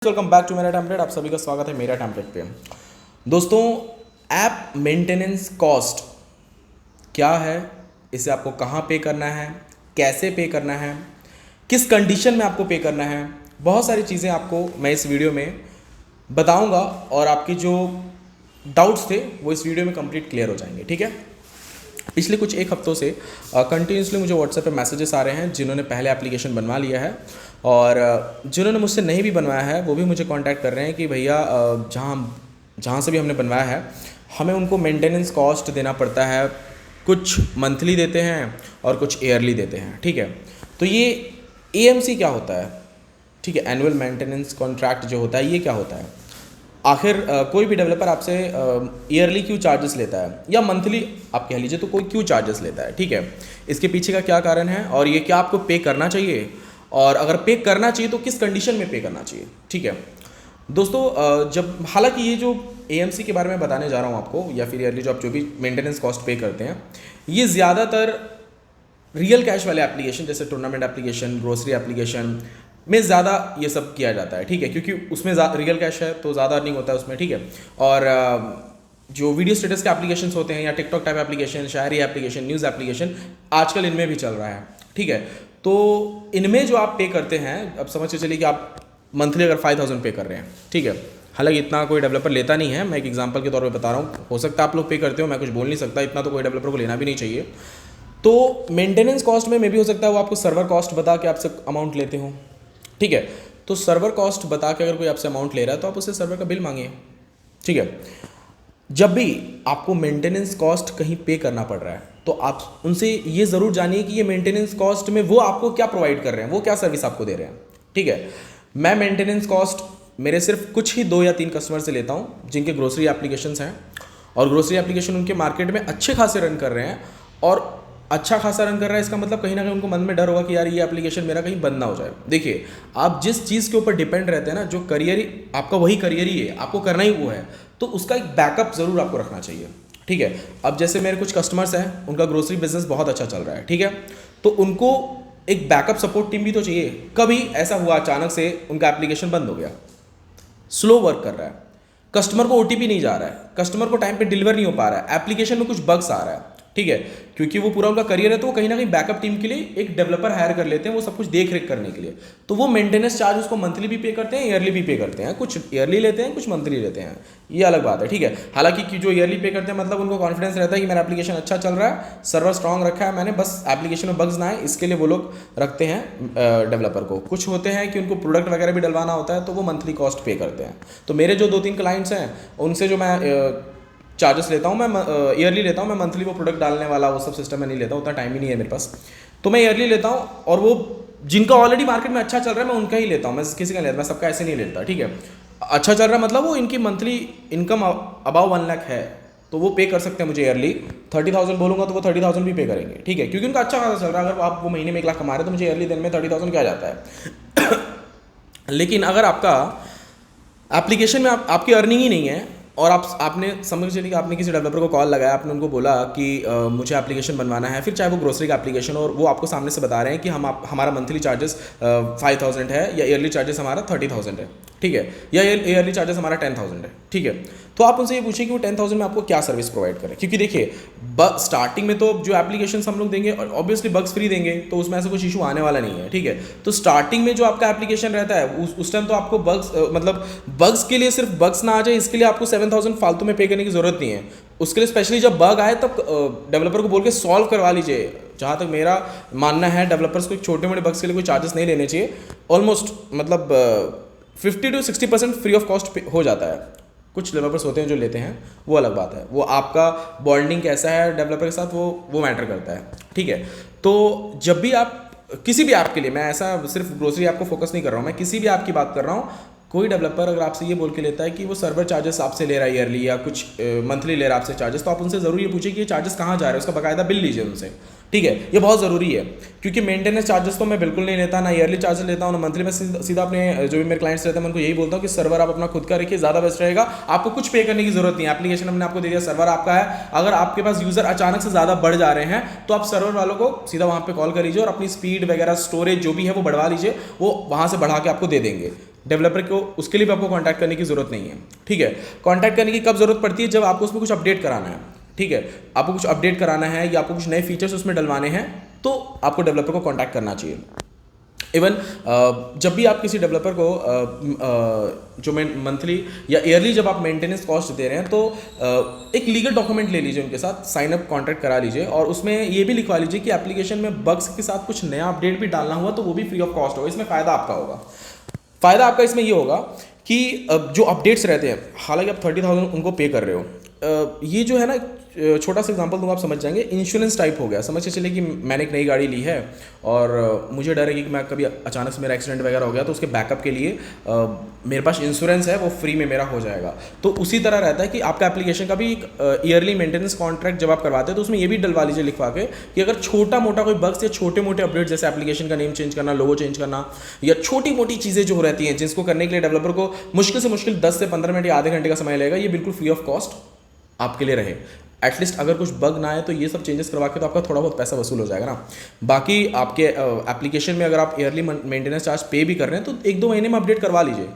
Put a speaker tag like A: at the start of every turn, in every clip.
A: Welcome back to मेरा template. आप सभी का स्वागत है मेरा टेम्पलेट पे। दोस्तों, ऐप मेंटेनेंस कॉस्ट क्या है, इसे आपको कहाँ पे करना है, कैसे पे करना है, किस कंडीशन में आपको पे करना है, बहुत सारी चीज़ें आपको मैं इस वीडियो में बताऊंगा और आपकी जो डाउट्स थे वो इस वीडियो में कंप्लीट क्लियर हो जाएंगे। ठीक है। पिछले कुछ एक हफ्तों से कंटिन्यूसली मुझे व्हाट्सएप पे मैसेजेस आ रहे हैं जिन्होंने पहले एप्लीकेशन बनवा लिया है और जिन्होंने मुझसे नहीं भी बनवाया है वो भी मुझे कांटेक्ट कर रहे हैं कि भैया जहाँ से भी हमने बनवाया है हमें उनको मेंटेनेंस कॉस्ट देना पड़ता है। कुछ मंथली देते हैं और कुछ ईयरली देते हैं। ठीक है। तो ये एएमसी क्या होता है? ठीक है, एनुअल मेंटेनेंस कॉन्ट्रैक्ट जो होता है ये क्या होता है? आखिर कोई भी डेवलपर आपसे ईयरली क्यों चार्जेस लेता है या मंथली आप कह लीजिए, तो कोई क्यों चार्जेस लेता है? ठीक है, इसके पीछे का क्या कारण है और ये क्या आपको पे करना चाहिए, और अगर पे करना चाहिए तो किस कंडीशन में पे करना चाहिए? ठीक है दोस्तों, जब हालांकि ये जो एएमसी के बारे में बताने जा रहा हूँ आपको, या फिर ईयरली जो आप जो भी मेंटेनेंस कॉस्ट पे करते हैं, ये ज़्यादातर रियल कैश वाले एप्लीकेशन जैसे टूर्नामेंट एप्लीकेशन, ग्रोसरी एप्लीकेशन में ज़्यादा ये सब किया जाता है। ठीक है, क्योंकि उसमें रियल कैश है तो ज़्यादा अर्निंग होता है उसमें। ठीक है। और जो वीडियो स्टेटस के एप्लीकेशंस होते हैं या टिकटॉक टाइप एप्लीकेशन, शायरी एप्लीकेशन, न्यूज़ एप्लीकेशन, आजकल इनमें भी चल रहा है। ठीक है। तो इनमें जो आप पे करते हैं, अब समझ के चलिए कि आप मंथली अगर 5000 पे कर रहे हैं, ठीक है, हालांकि इतना कोई डेवलपर लेता नहीं है, मैं एक एग्जांपल के तौर पे बता रहा हूँ, हो सकता है आप लोग पे करते हो, मैं कुछ बोल नहीं सकता, इतना तो कोई डेवलपर को लेना भी नहीं चाहिए। तो मेंटेनेंस कॉस्ट में भी हो सकता है वो आपको सर्वर कॉस्ट बता के आपसे अमाउंट लेते हो। ठीक है, तो सर्वर कॉस्ट बता के अगर कोई आपसे अमाउंट ले रहा है तो आप उससे सर्वर का बिल मांगिए। ठीक है। जब भी आपको मेंटेनेंस कॉस्ट कहीं पे करना पड़ रहा है तो आप उनसे ये ज़रूर जानिए कि ये मेंटेनेंस कॉस्ट में वो आपको क्या प्रोवाइड कर रहे हैं, वो क्या सर्विस आपको दे रहे हैं। ठीक है। मैं मेंटेनेंस कॉस्ट मेरे सिर्फ कुछ ही 2 या 3 कस्टमर से लेता हूँ जिनके ग्रोसरी एप्लीकेशंस हैं, और ग्रोसरी एप्लीकेशन उनके मार्केट में अच्छे खासे रन कर रहे हैं, और अच्छा खासा रन कर रहा है इसका मतलब कहीं ना कहीं उनको मन में डर होगा कि यार ये एप्लीकेशन मेरा कहीं बंद ना हो जाए। देखिए, आप जिस चीज़ के ऊपर डिपेंड रहते हैं ना, जो करियर ही आपका वही करियर ही है, आपको करना ही वो है, तो उसका एक बैकअप ज़रूर आपको रखना चाहिए। ठीक है। अब जैसे मेरे कुछ कस्टमर्स हैं, उनका ग्रोसरी बिजनेस बहुत अच्छा चल रहा है। ठीक है। तो उनको एक बैकअप सपोर्ट टीम भी तो चाहिए। कभी ऐसा हुआ अचानक से उनका एप्लीकेशन बंद हो गया, स्लो वर्क कर रहा है, कस्टमर को ओटीपी नहीं जा रहा है, कस्टमर को टाइम पे डिलीवर नहीं हो पा रहा है, एप्लीकेशन में कुछ बग्स आ रहा है। ठीक है, क्योंकि वो पूरा उनका करियर है तो वो कहीं ना कहीं बैकअप टीम के लिए एक डेवलपर हायर कर लेते हैं, वो सब कुछ देख रेख करने के लिए। तो वो मेंटेनेंस चार्ज उसको मंथली भी पे करते हैं, ईयरली भी पे करते हैं, कुछ ईयरली लेते हैं, कुछ मंथली लेते हैं, ये अलग बात है। ठीक है। हालांकि कि जो ईयरली पे करते हैं मतलब उनको कॉन्फिडेंस रहता है कि मेरा एप्लीकेशन अच्छा चल रहा है, सर्वर स्ट्रॉन्ग रखा है मैंने, बस एप्लीकेशन में बग्स ना आए इसके लिए वो लोग रखते हैं डेवलपर को। कुछ होते हैं कि उनको प्रोडक्ट वगैरह भी डलवाना होता है तो वो मंथली कॉस्ट पे करते हैं। तो मेरे जो 2-3 क्लाइंट्स हैं उनसे जो मैं चार्जेस लेता हूँ, मैं ईयरली लेता हूँ, मैं मंथली वो प्रोडक्ट डालने वाला वो सब सिस्टम में नहीं लेता हूँ, उतना टाइम ही नहीं है मेरे पास, तो मैं ईयरली लेता हूँ। और वो जिनका ऑलरेडी मार्केट में अच्छा चल रहा है मैं उनका ही लेता हूँ, मैं किसी का नहीं लेता, मैं सबका ऐसे नहीं लेता। ठीक है। अच्छा चल रहा है मतलब वो इनकी मंथली इनकम अबाव 1 लाख है तो वो पे कर सकते हैं मुझे ईयरली। 30,000 बोलूँगा तो वो 30,000 भी पे करेंगे। ठीक है, क्योंकि उनका अच्छा खासा चल रहा है। अगर आप वो महीने में 1 लाख कमा रहे हैं तो मुझे ईयरली दिन में 30,000 क्या जाता है। लेकिन अगर आपका एप्लीकेशन में आपकी अर्निंग ही नहीं है और आपने समझ चलिए कि आपने किसी डेवलपर को कॉल लगाया, आपने उनको बोला कि मुझे एप्लीकेशन बनवाना है, फिर चाहे वो ग्रोसरी का एप्लीकेशन, और वो आपको सामने से बता रहे हैं कि हमारा मंथली चार्जेस 5000 है या ईयरली चार्जेस हमारा 30,000 है। ठीक है, या ईयरली चार्जेस हमारा 10,000 है। ठीक है। तो आप उनसे ये पूछिए कि वो 10,000 में आपको क्या सर्विस प्रोवाइड करें, क्योंकि देखिए स्टार्टिंग में तो जो एप्लीकेशन हम लोग देंगे ऑब्वियसली बग्स फ्री देंगे तो उसमें ऐसा कुछ इशू आने वाला नहीं है। ठीक है। तो स्टार्टिंग में जो आपका एप्लीकेशन रहता है उस टाइम तो आपको बग्स मतलब बग्स के लिए सिर्फ बग्स ना आ जाए इसके लिए आपको 7,000 फालतू में पे करने की जरूरत नहीं है। उसके लिए स्पेशली जब बग आए तब डेवलपर को बोल के सॉल्व करवा लीजिए। जहाँ तक मेरा मानना है डेवलपर्स को छोटे मोटे बग्स के लिए कोई चार्जेस नहीं लेने चाहिए। ऑलमोस्ट मतलब 50 to 60% फ्री ऑफ कॉस्ट हो जाता है। कुछ डेवलपर्स होते हैं जो लेते हैं, वो अलग बात है, वो आपका बॉन्डिंग कैसा है डेवलपर के साथ वो मैटर करता है। ठीक है। तो जब भी आप किसी भी ऐप के लिए, मैं ऐसा सिर्फ ग्रोसरी ऐप को फोकस नहीं कर रहा हूँ, मैं किसी भी ऐप की बात कर रहा हूँ, कोई डेवलपर अगर आपसे ये बोल के लेता है कि वो सर्वर चार्जेस आपसे ले रहा है ईयरली या कुछ मंथली ले रहा है आपसे चार्जेस, तो आप उनसे ज़रूर ये पूछिए कि ये चार्जेस कहाँ जा रहे हैं, उसका बाकायदा बिल लीजिए उनसे। ठीक है, ये बहुत ज़रूरी है, क्योंकि मेंटेनेंस चार्जेस तो मैं बिल्कुल नहीं लेता, ना ईयरली चार्जेस लेता हूँ ना मंथली। मैं सीधा अपने जो भी मेरे क्लाइंट्स रहते हैं मैं उनको यही बोलता हूँ कि सर्वर आप अपना खुद का रखिए, ज़्यादा बेस्ट रहेगा। आपको कुछ पे करने की जरूरत नहीं है, एप्लीकेशन हमने आपको दे दिया, सर्वर आपका है। अगर आपके पास यूज़र अचानक से ज़्यादा बढ़ जा रहे हैं तो आप सर्वर वालों को सीधा वहाँ पर कॉल कर लीजिए और अपनी स्पीड वगैरह स्टोरेज जो भी है वो बढ़वा लीजिए, वो वहाँ से बढ़ा के आपको दे देंगे। डेवलपर को उसके लिए भी आपको कॉन्टैक्ट करने की ज़रूरत नहीं है, ठीक है। कॉन्टैक्ट करने की कब ज़रूरत पड़ती है, जब आपको उसमें कुछ अपडेट कराना है, ठीक है। आपको कुछ अपडेट कराना है या आपको कुछ नए फीचर्स उसमें डलवाने हैं, तो आपको डेवलपर को कॉन्टैक्ट करना चाहिए। इवन जब भी आप किसी डेवलपर को जो मंथली या ईयरली जब आप मेंटेनेंस कॉस्ट दे रहे हैं, तो एक लीगल डॉक्यूमेंट ले लीजिए उनके साथ, साइन अप कॉन्ट्रैक्ट करा लीजिए, और उसमें ये भी लिखवा लीजिए कि एप्लीकेशन में बग्स के साथ कुछ नया अपडेट भी डालना हुआ तो वो भी फ्री ऑफ कॉस्ट होगा। इसमें फ़ायदा आपका होगा। फ़ायदा आपका इसमें ये होगा कि जो अपडेट्स रहते हैं, हालांकि आप 30,000 उनको पे कर रहे हो, ये जो है ना, छोटा सा एग्जांपल दूंगा आप समझ जाएंगे। इंश्योरेंस टाइप हो गया। समझ के चलिए कि मैंने एक नई गाड़ी ली है और मुझे डर है कि मैं कभी अचानक से मेरा एक्सीडेंट वगैरह हो गया तो उसके बैकअप के लिए मेरे पास इंश्योरेंस है, वो फ्री में मेरा हो जाएगा। तो उसी तरह रहता है कि आपका एप्लीकेशन का भी एक ईयरली मेंटेनेंस कॉन्ट्रैक्ट जब आप करवाते हैं तो उसमें ये भी डलवा लीजिए लिखवा के कि अगर छोटा मोटा कोई बग्स या छोटे मोटे अपडेट, जैसे एप्लीकेशन का नेम चेंज करना, लोगो चेंज करना, या छोटी मोटी चीज़ें जो रहती हैं जिसको करने के लिए डेवलपर को मुश्किल से मुश्किल 10 से 15 मिनट या आधे घंटे का समय लगेगा, ये बिल्कुल फ्री ऑफ कॉस्ट आपके लिए रहे। एटलीस्ट अगर कुछ बग ना आए तो ये सब चेंजेस करवा के तो आपका थोड़ा बहुत पैसा वसूल हो जाएगा ना। बाकी आपके एप्लीकेशन में अगर आप ईयरली मेंटेनेंस चार्ज पे भी कर रहे हैं तो 1-2 महीने में अपडेट करवा लीजिए।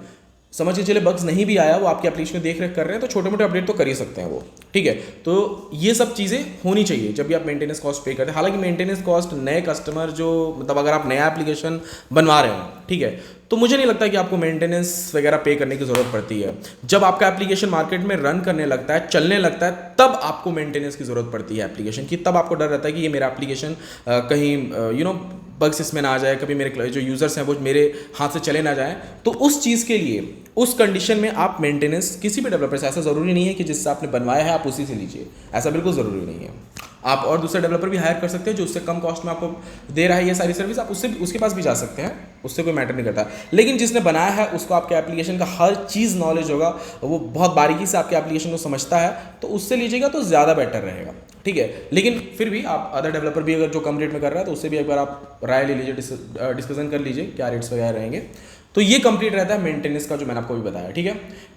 A: समझ के चलिए बग्स नहीं भी आया, वो आपके एप्लीकेशन में देख रेख कर रहे हैं तो छोटे मोटे अपडेट तो कर ही सकते हैं वो, ठीक है। तो ये सब चीज़ें होनी चाहिए जब भी आप मेंटेनेंस कॉस्ट पे करते हैं। हालांकि मेंटेनेंस कॉस्ट नए कस्टमर जो, मतलब अगर आप नया एप्लीकेशन बनवा रहे हो, ठीक है, तो मुझे नहीं लगता कि आपको मेंटेनेंस वगैरह पे करने की ज़रूरत पड़ती है। जब आपका एप्लीकेशन मार्केट में रन करने लगता है, चलने लगता है, तब आपको मेंटेनेंस की ज़रूरत पड़ती है एप्लीकेशन की। तब आपको डर रहता है कि ये मेरा एप्लीकेशन कहीं बग्स इसमें ना आ जाए, कभी मेरे जो यूज़र्स हैं वो मेरे हाथ से चले ना जाएं। तो उस चीज़ के लिए, उस कंडीशन में आप मेंटेनेंस किसी भी डेवलपर से, ऐसा ज़रूरी नहीं है कि जिससे आपने बनवाया है आप उसी से लीजिए, ऐसा बिल्कुल ज़रूरी नहीं है। आप और दूसरा डेवलपर भी हायर कर सकते हैं जो उससे कम कॉस्ट में आपको दे रहा है ये सारी सर्विस, आप उसके पास भी जा सकते हैं, उससे कोई मैटर नहीं करता। लेकिन जिसने बनाया है उसको आपके एप्लीकेशन का हर चीज़ नॉलेज होगा, वो बहुत बारीकी से आपके एप्लीकेशन को समझता है, तो उससे लीजिएगा तो ज़्यादा बेटर रहेगा, ठीक है। लेकिन फिर भी आप अदर डेवलपर भी अगर जो कम रेट में कर रहा है तो उससे भी एक बार आप राय ले लीजिए, डिस्कशन कर लीजिए क्या रेट्स वगैरह रहेंगे। तो ये कंप्लीट रहता है मेंटेनेंस का जो मैंने आपको भी बताया, ठीक है।